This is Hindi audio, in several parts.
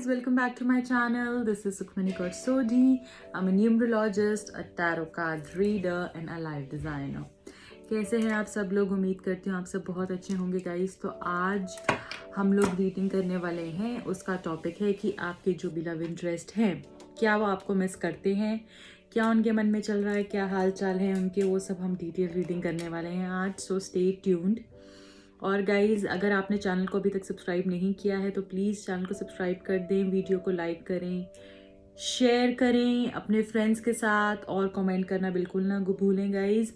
welcome back to my channel. This is Sukhmani Sodhi. I'm a numerologist, a tarot card reader and a life designer. कैसे हैं आप सब लोग? उम्मीद करती हूँ आप सब बहुत अच्छे होंगे गाइस। तो आज हम लोग रीडिंग करने वाले हैं। उसका टॉपिक है कि आपके जो बिलव इंटरेस्ट हैं, क्या वो आपको मिस करते हैं, क्या उनके मन में चल रहा है, क्या हाल चाल है उनके, वो सब हम डिटेल रीडिंग करने वाले हैं आज। So stay tuned. और गाइज़, अगर आपने चैनल को अभी तक सब्सक्राइब नहीं किया है तो प्लीज़ चैनल को सब्सक्राइब कर दें, वीडियो को लाइक करें, शेयर करें अपने फ्रेंड्स के साथ और कमेंट करना बिल्कुल ना भूलें गाइज़।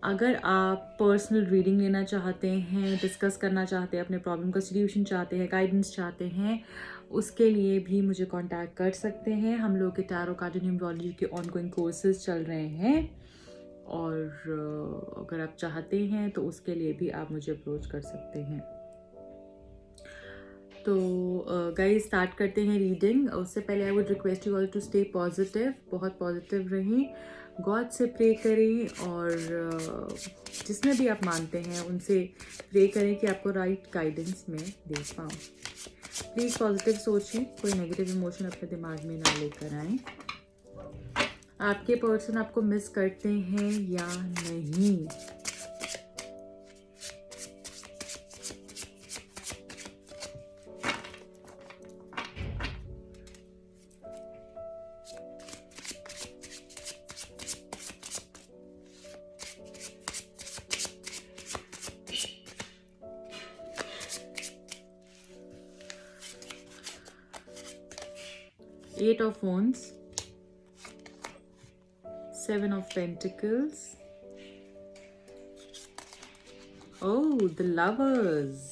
अगर आप पर्सनल रीडिंग लेना चाहते हैं, डिस्कस करना चाहते हैं, अपने प्रॉब्लम का सल्यूशन चाहते हैं, गाइडेंस चाहते हैं, उसके लिए भी मुझे कांटेक्ट कर सकते हैं। हम लोग के टैरो कार्ड एंड न्यूमरोलॉजी के ऑनगोइंग कोर्सेज चल रहे हैं और अगर आप चाहते हैं तो उसके लिए भी आप मुझे अप्रोच कर सकते हैं। तो गाइस स्टार्ट करते हैं रीडिंग। उससे पहले I would request you all to stay positive, बहुत पॉजिटिव रहें, गॉड से प्रे करें और जिसमें भी आप मानते हैं उनसे प्रे करें कि आपको राइट गाइडेंस में दे पाऊँ। प्लीज़ पॉजिटिव सोचें, कोई नेगेटिव इमोशन अपने दिमाग में ना लेकर आएँ। आपके पर्सन आपको मिस करते हैं या नहीं? Eight of Wands, Seven of Pentacles. Oh, the Lovers.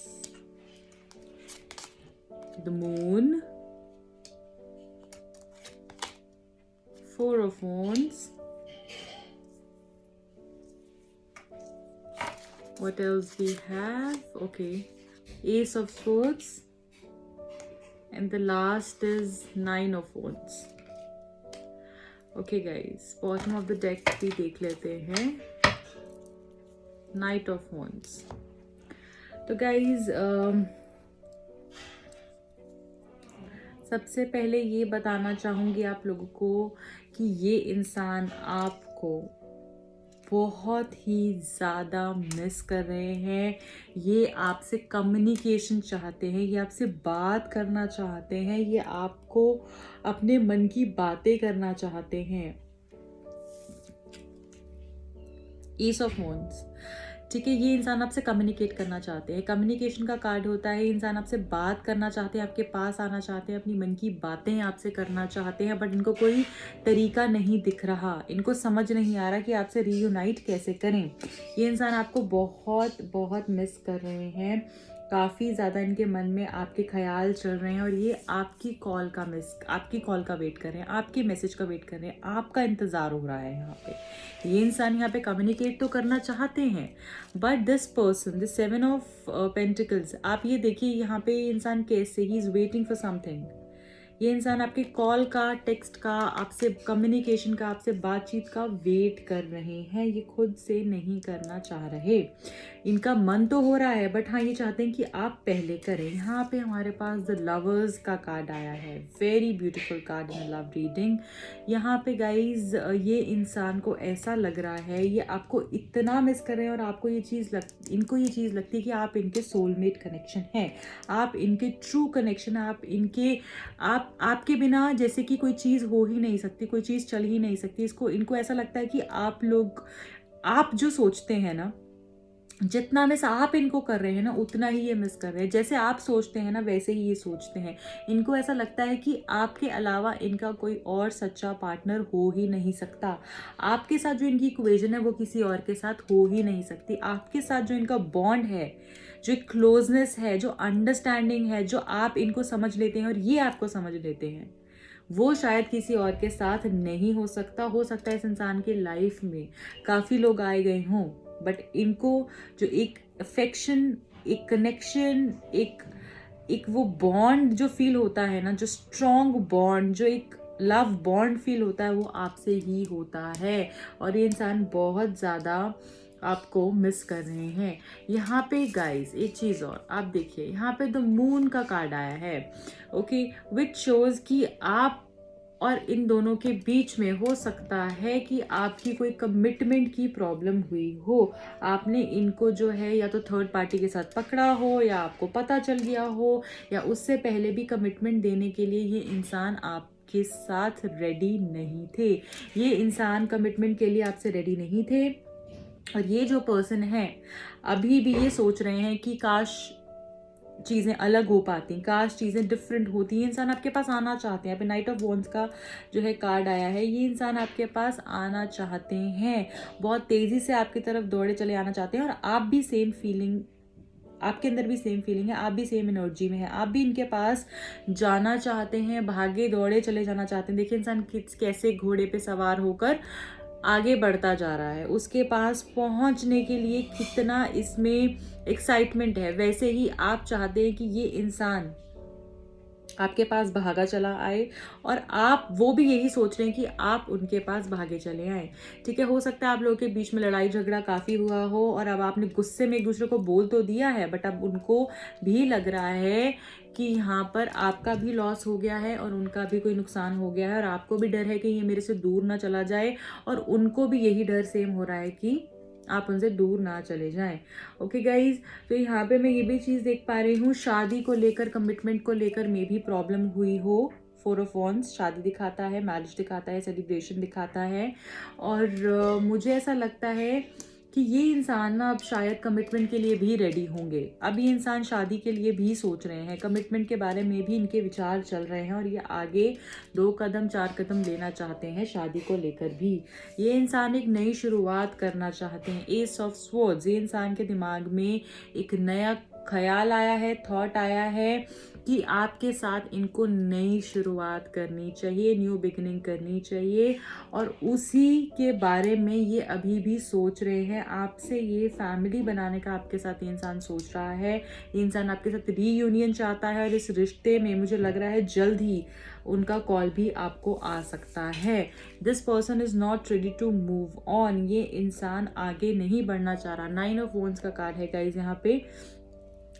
The Moon. Four of Wands. What else we have? Okay. Ace of Swords. And the last is Nine of Wands. Okay guys, bottom of the deck भी देख लेते हैं। Knight of Wands. तो guys, सबसे पहले ये बताना चाहूँगी आप लोगों को कि ये इंसान आपको बहुत ही ज़्यादा मिस कर रहे हैं। ये आपसे कम्युनिकेशन चाहते हैं, ये आपसे बात करना चाहते हैं, ये आपको अपने मन की बातें करना चाहते हैं। एस ऑफ वॉन्ड्स, ठीक है, ये इंसान आपसे कम्युनिकेट करना चाहते हैं। कम्युनिकेशन का कार्ड होता है, इंसान आपसे बात करना चाहते हैं, आपके पास आना चाहते हैं, अपनी मन की बातें आपसे करना चाहते हैं, बट इनको कोई तरीका नहीं दिख रहा, इनको समझ नहीं आ रहा कि आपसे रीयूनाइट कैसे करें। ये इंसान आपको बहुत बहुत मिस कर रहे हैं, काफ़ी ज़्यादा इनके मन में आपके ख्याल चल रहे हैं और ये आपकी कॉल का वेट कर रहे हैं, आपके मैसेज का वेट कर रहे हैं, आपका इंतज़ार हो रहा है। यहाँ पे ये इंसान यहाँ पे कम्युनिकेट तो करना चाहते हैं, but this person, this seven of pentacles, आप ये देखिए यहाँ पे ये इंसान कैसे, he is waiting for something. ये इंसान आपके कॉल का, टेक्स्ट का, आपसे कम्युनिकेशन का, आपसे बातचीत का वेट कर रहे हैं। ये खुद से नहीं करना चाह रहे, इनका मन तो हो रहा है, बट हाँ ये चाहते हैं कि आप पहले करें। यहाँ पे हमारे पास द लवर्स का कार्ड आया है, very beautiful card in love reading. यहाँ पे गाइज ये इंसान को ऐसा लग रहा है, ये आपको इतना मिस कर रहे हैं और आपको इनको ये चीज़ लगती है कि आप इनके सोलमेट कनेक्शन हैं, आप इनके ट्रू कनेक्शन, आपके बिना जैसे कि कोई चीज़ हो ही नहीं सकती, कोई चीज़ चल ही नहीं सकती। इनको ऐसा लगता है कि आप जो सोचते हैं ना, जितना मिस आप इनको कर रहे हैं ना, उतना ही ये मिस कर रहे हैं। जैसे आप सोचते हैं ना, वैसे ही ये सोचते हैं। इनको ऐसा लगता है कि आपके अलावा इनका कोई और सच्चा पार्टनर हो ही नहीं सकता। आपके साथ जो इनकी इक्वेशन है वो किसी और के साथ हो ही नहीं सकती। आपके साथ जो इनका बॉन्ड है, जो क्लोजनेस है, जो अंडरस्टैंडिंग है, जो आप इनको समझ लेते हैं और ये आपको समझ लेते हैं, वो शायद किसी और के साथ नहीं हो सकता। हो सकता है इस इंसान की लाइफ में काफ़ी लोग आए गए हों, बट इनको जो एक अफेक्शन, एक कनेक्शन, एक वो बॉन्ड जो फील होता है ना, जो स्ट्रॉन्ग बॉन्ड, जो एक लव बॉन्ड फील होता है, वो आपसे ही होता है। और ये इंसान बहुत ज़्यादा आपको मिस कर रहे हैं। यहाँ पे गाइस एक चीज़ और आप देखिए, यहाँ पे द मून का कार्ड आया है, ओके, विच शोज कि आप और इन दोनों के बीच में हो सकता है कि आपकी कोई कमिटमेंट की प्रॉब्लम हुई हो। आपने इनको जो है या तो थर्ड पार्टी के साथ पकड़ा हो, या आपको पता चल गया हो, या उससे पहले भी कमिटमेंट देने के लिए ये इंसान आपके साथ रेडी नहीं थे। ये इंसान कमिटमेंट के लिए आपसे रेडी नहीं थे। और ये जो पर्सन है अभी भी ये सोच रहे हैं कि काश चीज़ें अलग हो पाती, काश चीज़ें डिफरेंट होती। ये इंसान आपके पास आना चाहते हैं। यहाँ पे नाइट ऑफ वॉन्ड्स का जो है कार्ड आया है, ये इंसान आपके पास आना चाहते हैं, बहुत तेज़ी से आपकी तरफ दौड़े चले आना चाहते हैं। और आप भी सेम फीलिंग, आपके अंदर भी सेम फीलिंग है, आप भी सेम एनर्जी में है, आप भी इनके पास जाना चाहते हैं, भागे दौड़े चले जाना चाहते हैं। देखिए इंसान कैसे घोड़े पे सवार होकर आगे बढ़ता जा रहा है, उसके पास पहुंचने के लिए कितना इसमें एक्साइटमेंट है। वैसे ही आप चाहते हैं कि ये इंसान आपके पास भागा चला आए, और आप वो भी यही सोच रहे हैं कि आप उनके पास भागे चले आए। ठीक है, हो सकता है आप लोगों के बीच में लड़ाई झगड़ा काफ़ी हुआ हो, और अब आपने गुस्से में एक दूसरे को बोल तो दिया है, बट अब उनको भी लग रहा है कि यहाँ पर आपका भी लॉस हो गया है और उनका भी कोई नुकसान हो गया है, और आपको भी डर है कि ये मेरे से दूर ना चला जाए, और उनको भी यही डर सेम हो रहा है कि आप उनसे दूर ना चले जाएं। ओके गाइज, तो यहाँ पे मैं ये भी चीज़ देख पा रही हूँ, शादी को लेकर, कमिटमेंट को लेकर मे भी प्रॉब्लम हुई हो। 4 ऑफ वॉन्ड्स शादी दिखाता है, मैरिज दिखाता है, सेलिब्रेशन दिखाता है। और मुझे ऐसा लगता है कि ये इंसान ना अब शायद कमिटमेंट के लिए भी रेडी होंगे। अब ये इंसान शादी के लिए भी सोच रहे हैं, कमिटमेंट के बारे में भी इनके विचार चल रहे हैं, और ये आगे 2 कदम 4 कदम लेना चाहते हैं शादी को लेकर भी। ये इंसान एक नई शुरुआत करना चाहते हैं। एस ऑफ स्वॉर्ड्स, ये इंसान के दिमाग में एक नया ख्याल आया है, थॉट आया है कि आपके साथ इनको नई शुरुआत करनी चाहिए, न्यू बिगिनिंग करनी चाहिए, और उसी के बारे में ये अभी भी सोच रहे हैं। आपसे ये फैमिली बनाने का आपके साथ ये इंसान सोच रहा है। ये इंसान आपके साथ रीयूनियन चाहता है, और इस रिश्ते में मुझे लग रहा है जल्द ही उनका कॉल भी आपको आ सकता है। This person is not ready to move on, ये इंसान आगे नहीं बढ़ना चाह रहा। 9 ऑफ वॉन्ड्स का कार्ड है गाइज यहाँ पे।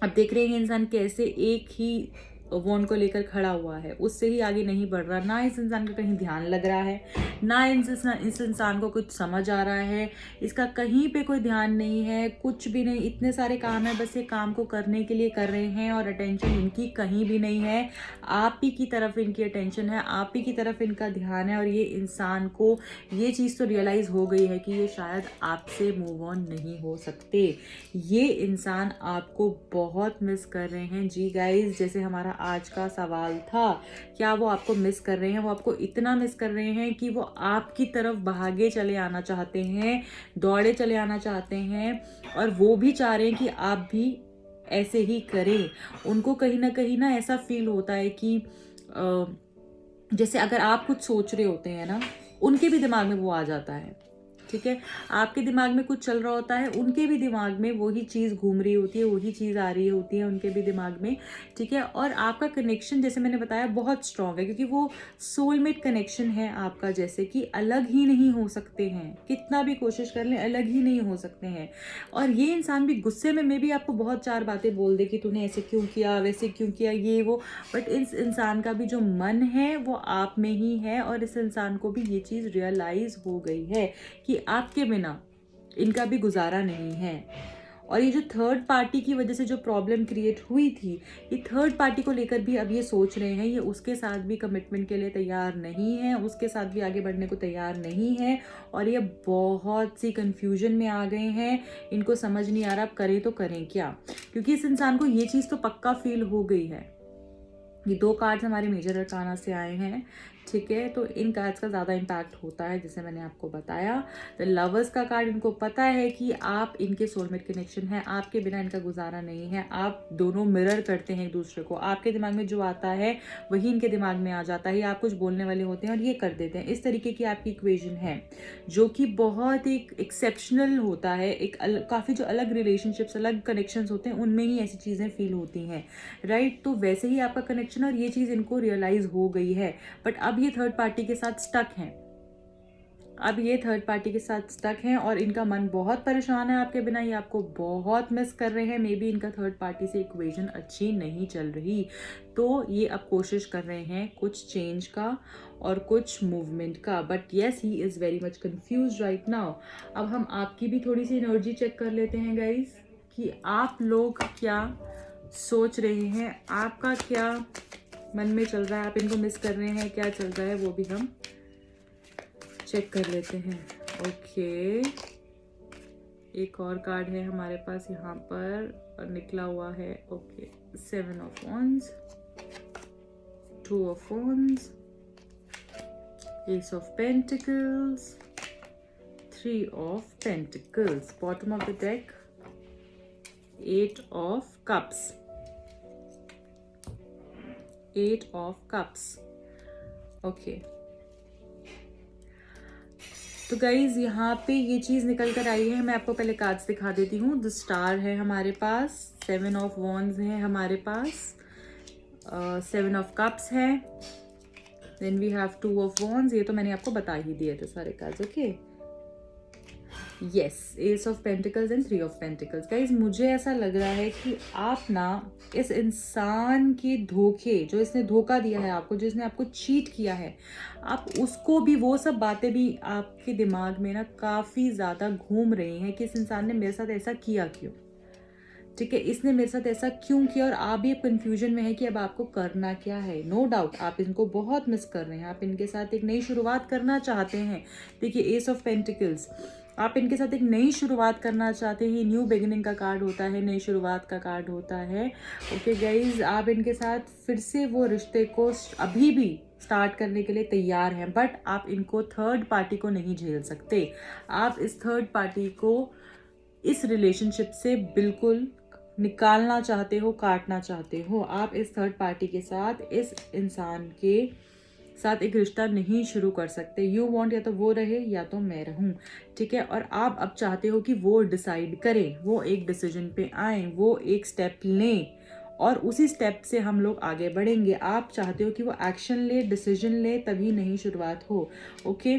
अब देख रहे हैं इंसान कैसे एक ही वॉन्ड को लेकर खड़ा हुआ है, उससे ही आगे नहीं बढ़ रहा। ना इस इंसान का कहीं ध्यान लग रहा है, ना इस इंसान को कुछ समझ आ रहा है, इसका कहीं पे कोई ध्यान नहीं है, कुछ भी नहीं। इतने सारे काम है, बस ये काम को करने के लिए कर रहे हैं, और अटेंशन इनकी कहीं भी नहीं है। आप ही की तरफ इनकी अटेंशन है, आप ही की तरफ इनका ध्यान है, और ये इंसान को ये चीज़ तो रियलाइज़ हो गई है कि ये शायद आपसे मूव ऑन नहीं हो सकते। ये इंसान आपको बहुत मिस कर रहे हैं जी गाइज। जैसे हमारा आज का सवाल था, क्या वो आपको मिस कर रहे हैं? वो आपको इतना मिस कर रहे हैं कि वो आपकी तरफ भागे चले आना चाहते हैं, दौड़े चले आना चाहते हैं, और वो भी चाह रहे हैं कि आप भी ऐसे ही करें। उनको कहीं ना ऐसा फील होता है कि जैसे अगर आप कुछ सोच रहे होते हैं ना, उनके भी दिमाग में वो आ जाता है। ठीक है, आपके दिमाग में कुछ चल रहा होता है, उनके भी दिमाग में वही चीज़ घूम रही होती है, वही चीज़ आ रही होती है उनके भी दिमाग में। ठीक है, और आपका कनेक्शन जैसे मैंने बताया बहुत स्ट्रांग है, क्योंकि वो सोलमेट कनेक्शन है आपका। जैसे कि अलग ही नहीं हो सकते हैं, कितना भी कोशिश कर लें अलग ही नहीं हो सकते हैं। और ये इंसान भी गुस्से में भी आपको बहुत 4 बातें बोल दे कि तूने ऐसे क्यों किया, वैसे क्यों किया, ये वो, बट इस इंसान का भी जो मन है वो आप में ही है, और इस इंसान को भी ये चीज़ रियलाइज़ हो गई है कि आपके बिना इनका भी गुजारा नहीं है। और ये जो थर्ड पार्टी की वजह से जो प्रॉब्लम क्रिएट हुई थी, ये थर्ड पार्टी को लेकर भी अब ये सोच रहे हैं, ये उसके साथ भी कमिटमेंट के लिए तैयार नहीं है, उसके साथ भी आगे बढ़ने को तैयार नहीं है, और ये बहुत सी कंफ्यूजन में आ गए हैं। इनको समझ नहीं आ रहा अब करें तो करें क्या, क्योंकि इस इंसान को ये चीज़ तो पक्का फील हो गई है। ये 2 कार्ड्स हमारे मेजर अरकाना से आए हैं। ठीक है, तो इन कार्ड्स का ज़्यादा इम्पैक्ट होता है, जैसे मैंने आपको बताया। द लवर्स का कार्ड, इनको पता है कि आप इनके सोलमेट कनेक्शन है, आपके बिना इनका गुजारा नहीं है। आप दोनों मिरर करते हैं एक दूसरे को, आपके दिमाग में जो आता है वही इनके दिमाग में आ जाता है। आप कुछ बोलने वाले होते हैं और ये कर देते हैं। इस तरीके की आपकी इक्वेशन है, जो कि बहुत एक एक्सेप्शनल होता है। एक काफ़ी जो अलग रिलेशनशिप्स, अलग कनेक्शंस होते हैं, उनमें ही ऐसी चीज़ें फील होती हैं, राइट। तो वैसे ही आपका कनेक्शन, और ये चीज़ इनको रियलाइज़ हो गई है, बट अब ये थर्ड पार्टी के साथ स्टक हैं। अब ये थर्ड पार्टी के साथ स्टक हैं और इनका मन बहुत परेशान है आपके बिना, ये आपको बहुत मिस कर रहे हैं। मे बी इनका थर्ड पार्टी से इक्वेशन अच्छी नहीं चल रही, तो ये अब कोशिश कर रहे हैं कुछ चेंज का और कुछ मूवमेंट का, but yes he is very much confuse right now. अब हम आपकी भी थोड़ी सी एनर्जी चेक कर लेते हैं गाइज, कि आप लोग क्या सोच रहे हैं, आपका क्या मन में चल रहा है, आप इनको मिस कर रहे हैं, क्या चल रहा है वो भी हम चेक कर लेते हैं। ओके, एक और कार्ड है हमारे पास यहाँ पर निकला हुआ है। Okay, 7 of wands, 2 of wands, Ace of Pentacles, 3 of Pentacles, bottom of the deck 8 of Cups, 8 of Cups. Okay, तो गाइज यहाँ पे ये चीज़ निकल कर आई है। मैं आपको पहले कार्ड्स दिखा देती हूँ। द स्टार है हमारे पास, 7 ऑफ wands है हमारे पास, 7 ऑफ कप्स है, then we have 2 of wands। ये तो मैंने आपको बता ही दिए थे सारे cards. Okay, yes, S of pentacles and 3 of pentacles. Guys मुझे ऐसा लग रहा है कि आप ना इस इंसान के धोखे, जो इसने धोखा दिया है आपको, जिसने आपको चीट किया है, आप उसको भी, वो सब बातें भी आपके दिमाग में ना काफ़ी ज़्यादा घूम रही हैं कि इस इंसान ने मेरे साथ ऐसा किया क्यों, ठीक है, इसने मेरे साथ ऐसा क्यों किया। और आप भी कंफ्यूजन में है कि अब आपको करना क्या है। नो डाउट आप इनको बहुत मिस कर रहे हैं, आप इनके साथ एक नई शुरुआत करना चाहते हैं। देखिए, एस ऑफ पेंटिकल्स, आप इनके साथ एक नई शुरुआत करना चाहते हैं। न्यू बिगिनिंग का कार्ड होता है, नई शुरुआत का कार्ड होता है। ओके गाइज, आप इनके साथ फिर से वो रिश्ते को अभी भी स्टार्ट करने के लिए तैयार हैं, बट आप इनको थर्ड पार्टी को नहीं झेल सकते। आप इस थर्ड पार्टी को इस रिलेशनशिप से बिल्कुल निकालना चाहते हो, काटना चाहते हो। आप इस थर्ड पार्टी के साथ, इस इंसान के साथ एक रिश्ता नहीं शुरू कर सकते। यू वांट, या तो वो रहे या तो मैं रहूं, ठीक है। और आप अब चाहते हो कि वो डिसाइड करें, वो एक डिसीजन पे आए, वो एक स्टेप लें और उसी स्टेप से हम लोग आगे बढ़ेंगे। आप चाहते हो कि वो एक्शन ले, डिसीजन ले, तभी नई शुरुआत हो। ओके,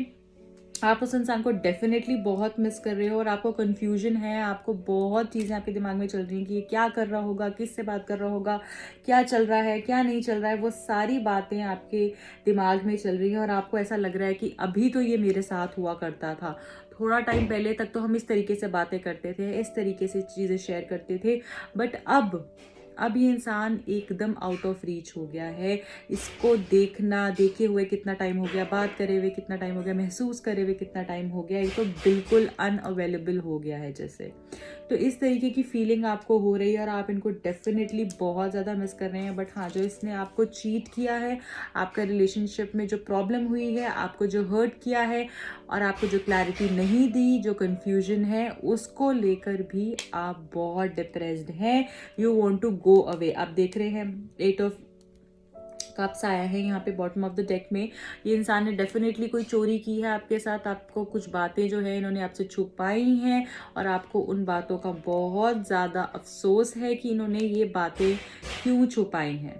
आप उस इंसान को डेफिनेटली बहुत मिस कर रहे हो और आपको कन्फ्यूजन है, आपको बहुत चीज़ें आपके दिमाग में चल रही हैं कि ये क्या कर रहा होगा, किससे बात कर रहा होगा, क्या चल रहा है, क्या नहीं चल रहा है। वो सारी बातें आपके दिमाग में चल रही हैं और आपको ऐसा लग रहा है कि अभी तो ये मेरे साथ हुआ करता था, थोड़ा टाइम पहले तक तो हम इस तरीके से बातें करते थे, इस तरीके से चीज़ें शेयर करते थे, बट अब ये इंसान एकदम आउट ऑफ रीच हो गया है। इसको देखना, देखे हुए कितना टाइम हो गया, बात करे हुए कितना टाइम हो गया, महसूस करे हुए कितना टाइम हो गया, ये तो बिल्कुल अनअवेलेबल हो गया है जैसे। तो इस तरीके की फीलिंग आपको हो रही है और आप इनको डेफिनेटली बहुत ज़्यादा मिस कर रहे हैं। बट हाँ, जो इसने आपको चीट किया है, आपका रिलेशनशिप में जो प्रॉब्लम हुई है, आपको जो हर्ट किया है और आपको जो क्लैरिटी नहीं दी, जो कन्फ्यूजन है, उसको लेकर भी आप बहुत डिप्रेस्ड हैं। You want to go away. आप देख रहे हैं 8 ऑफ कप्स आया है यहाँ पे बॉटम ऑफ द डेक में। ये इंसान ने डेफिनेटली कोई चोरी की है आपके साथ, आपको कुछ बातें जो है इन्होंने आपसे छुपाई हैं और आपको उन बातों का बहुत ज़्यादा अफसोस है कि इन्होंने ये बातें क्यों छुपाई हैं,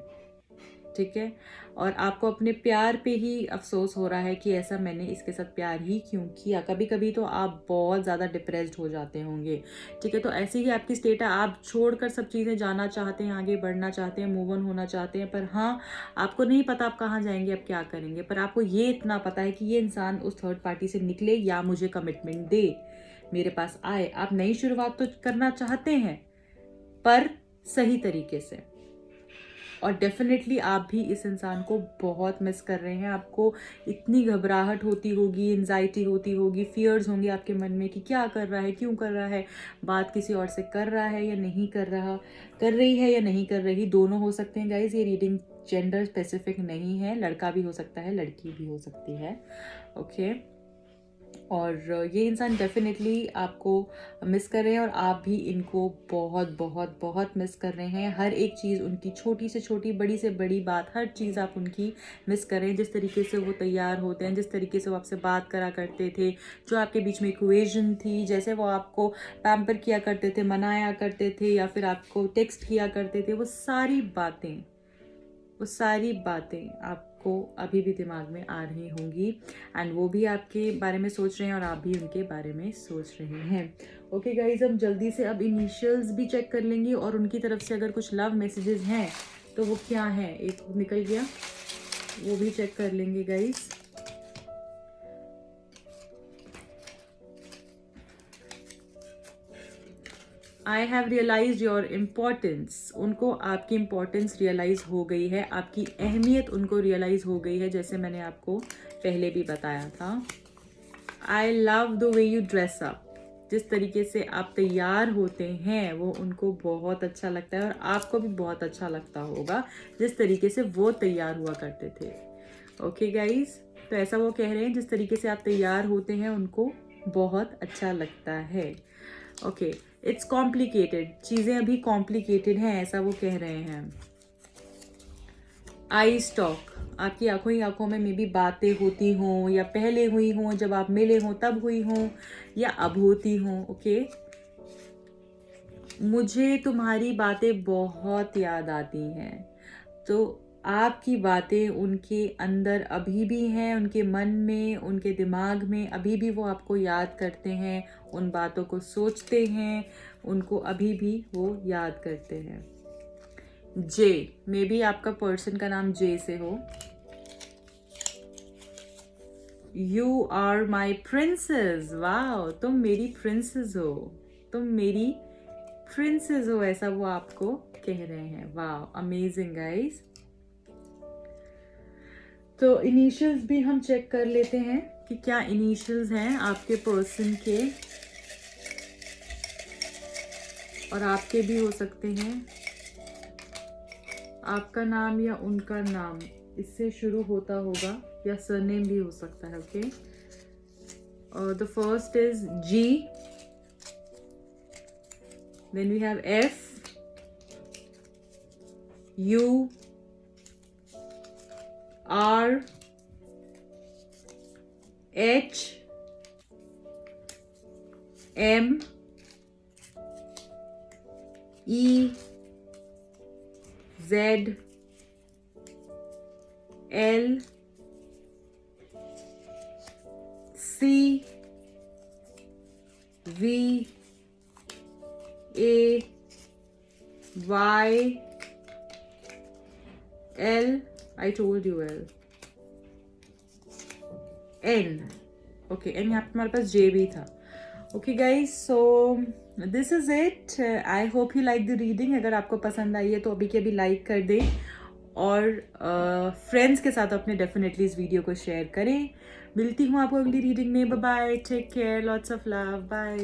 ठीक है। और आपको अपने प्यार पे ही अफसोस हो रहा है कि ऐसा मैंने इसके साथ प्यार ही क्यों किया। कभी कभी तो आप बहुत ज़्यादा डिप्रेस्ड हो जाते होंगे, ठीक है। तो ऐसी ही आपकी स्टेट है, आप छोड़कर सब चीज़ें जाना चाहते हैं, आगे बढ़ना चाहते हैं, मूव ऑन होना चाहते हैं, पर हाँ, आपको नहीं पता आप कहाँ जाएंगे, आप क्या करेंगे। पर आपको ये इतना पता है कि ये इंसान उस थर्ड पार्टी से निकले या मुझे कमिटमेंट दे, मेरे पास आए। आप नई शुरुआत तो करना चाहते हैं, पर सही तरीके से। और डेफिनेटली आप भी इस इंसान को बहुत मिस कर रहे हैं। आपको इतनी घबराहट होती होगी, एंजाइटी होती होगी, फियर्स होंगे आपके मन में कि क्या कर रहा है, क्यों कर रहा है, बात किसी और से कर रहा है या नहीं कर रहा, कर रही है या नहीं कर रही, दोनों हो सकते हैं गाइज। ये रीडिंग जेंडर स्पेसिफिक नहीं है, लड़का भी हो सकता है, लड़की भी हो सकती है, ओके। और ये इंसान डेफिनेटली आपको मिस कर रहे हैं और आप भी इनको बहुत बहुत बहुत मिस कर रहे हैं। हर एक चीज़ उनकी, छोटी से छोटी, बड़ी से बड़ी बात, हर चीज़ आप उनकी मिस कर रहे हैं। जिस तरीके से वो तैयार होते हैं, जिस तरीके से वो आपसे बात करा करते थे, जो आपके बीच में इक्वेशन थी, जैसे वो आपको पैम्पर किया करते थे, मनाया करते थे या फिर आपको टेक्स्ट किया करते थे, वो सारी बातें आप आपको अभी भी दिमाग में आ रही होंगी एंड वो भी आपके बारे में सोच रहे हैं और आप भी उनके बारे में सोच रहे हैं। ओके गाइज, हम जल्दी से अब इनिशियल्स भी चेक कर लेंगे और उनकी तरफ से अगर कुछ लव मैसेजेस हैं तो वो क्या है। एक निकल गया, वो भी चेक कर लेंगे guys. I have realise your importance. उनको आपकी इम्पोर्टेंस रियलाइज हो गई है, आपकी अहमियत उनको रियलाइज हो गई है, जैसे मैंने आपको पहले भी बताया था। I love the way you dress up. जिस तरीके से आप तैयार होते हैं वो उनको बहुत अच्छा लगता है और आपको भी बहुत अच्छा लगता होगा जिस तरीके से वो तैयार हुआ करते थे। ओके गाइज, तो ऐसा वो कह रहे हैं जिस तरीके से आप तैयार होते हैं उनको बहुत अच्छा लगता है। Okay, it's complicated. चीज़ें अभी कॉम्प्लिकेटेड हैं, ऐसा वो कह रहे हैं। आई स्टॉक, आपकी आंखों ही आंखों में मे बी बातें होती हों या पहले हुई हों, जब आप मिले हों तब हुई हों या अब होती हों। ओके, मुझे तुम्हारी बातें बहुत याद आती हैं। तो आपकी बातें उनके अंदर अभी भी हैं, उनके मन में, उनके दिमाग में अभी भी वो आपको याद करते हैं, उन बातों को सोचते हैं, उनको अभी भी वो याद करते हैं। जे, मे बी आपका पर्सन का नाम जे से हो। You are my princess. वाह, तुम मेरी प्रिंसेस हो, तुम मेरी प्रिंसेस हो, ऐसा वो आपको कह रहे हैं। वाह, अमेजिंग गाइस। तो इनिशियल्स भी हम चेक कर लेते हैं कि क्या इनिशियल्स हैं आपके पर्सन के, और आपके भी हो सकते हैं। आपका नाम या उनका नाम इससे शुरू होता होगा या सरनेम भी हो सकता है। Okay, the first is G, then we have F, U, R, H, M, E, Z, L, C, V, A, Y, L, I told you L, N, okay, and यहाँ पे हमारे पास J भी था। Okay guys, so this is it. I hope you like the reading. अगर आपको पसंद आई है तो अभी के अभी लाइक कर दें और फ्रेंड्स के साथ अपने डेफिनेटली इस वीडियो को शेयर करें। मिलती हूँ आपको अगली रीडिंग में। Bye bye, take care, lots of love, bye.